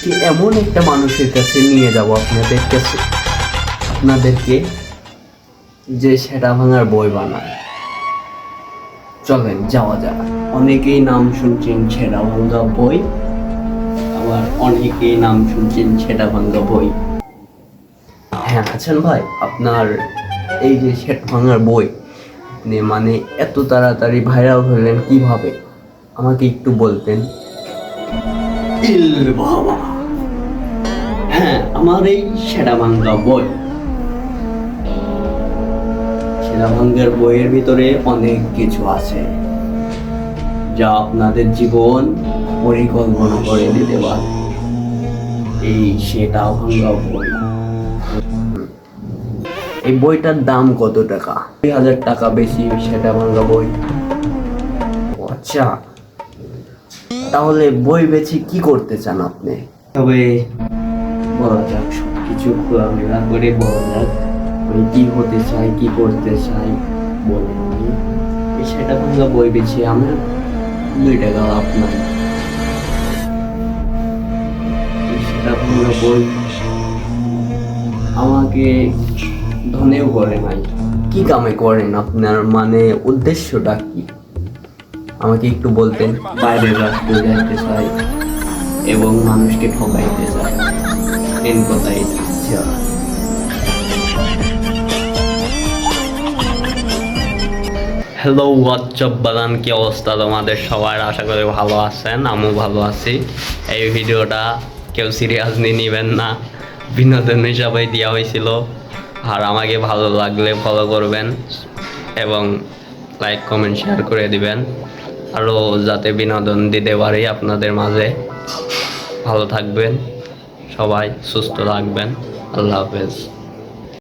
আজকে এমন একটা মানুষের কাছে নিয়ে যাব আপনাদেরকে যে সেটা ভাঙার বই বানায়। চলেন যাওয়া যাক। অনেকেই নাম শুনছেন ছেঁড়া ভাঙ্গা বই, আবার অনেকেই নাম শুনছেন ছেঁড়া ভাঙ্গা বই। হ্যাঁ হাসান ভাই, আপনার এই যে ছেঁড়া ভাঙার বই মানে এত তাড়াতাড়ি ভাইরাল হলেন কিভাবে, আমাকে একটু বলতেন। বাবা, হ্যাঁ আমার এই ছেঁড়া ভাঙ্গা বই, ছেঁড়া ভাঙ্গার বইয়ের ভিতরে অনেক কিছু আছে যা আপনাদের জীবন পরিকল্পনা করে দিতে পারে। এই সেটা ভাঙ্গা বই, এই বইটার দাম কত টাকা? 2000 টাকা বেশি সেটা ভাঙ্গা বই। আচ্ছা, তাহলে বই বেচে কি করতে চান আপনি? তবে বলা যাক, সবকিছু খোলামেলা করে বলা যাক, আমি কি হতে চাই, কি করতে চাই বলে। আমি এই সেটা ভাঙ্গা বই বেচে আমার 2 টাকা লাভ নাই। সেটা ভাঙ্গা বই আমাকে ধনেও করে নাই। কি কামে করেন আপনার, মানে উদ্দেশ্যটা কি আমাকে একটু বলতেন। বাইরের রাষ্ট্রে যাইতে চাই এবং মানুষকে ঠকাইতে চাই, মেন কথা এটা। হ্যালো হোয়াটসঅ্যাপ বাদান, কি অবস্থা তোমাদের সবার? আশা করি ভালো আছেন, আমিও ভালো আছি। এই ভিডিওটা কেউ সিরিয়াসলি নেবেন না, বিনোদন হিসাবে দেওয়া হয়েছিল। আর আমাকে ভালো লাগলে ফলো করবেন এবং লাইক কমেন্ট শেয়ার করে দিবেন, আরও যাতে বিনোদন দিতে পারি আপনাদের মাঝে। ভালো থাকবেন সবাই, সুস্থ থাকবেন। আল্লাহ হাফেজ।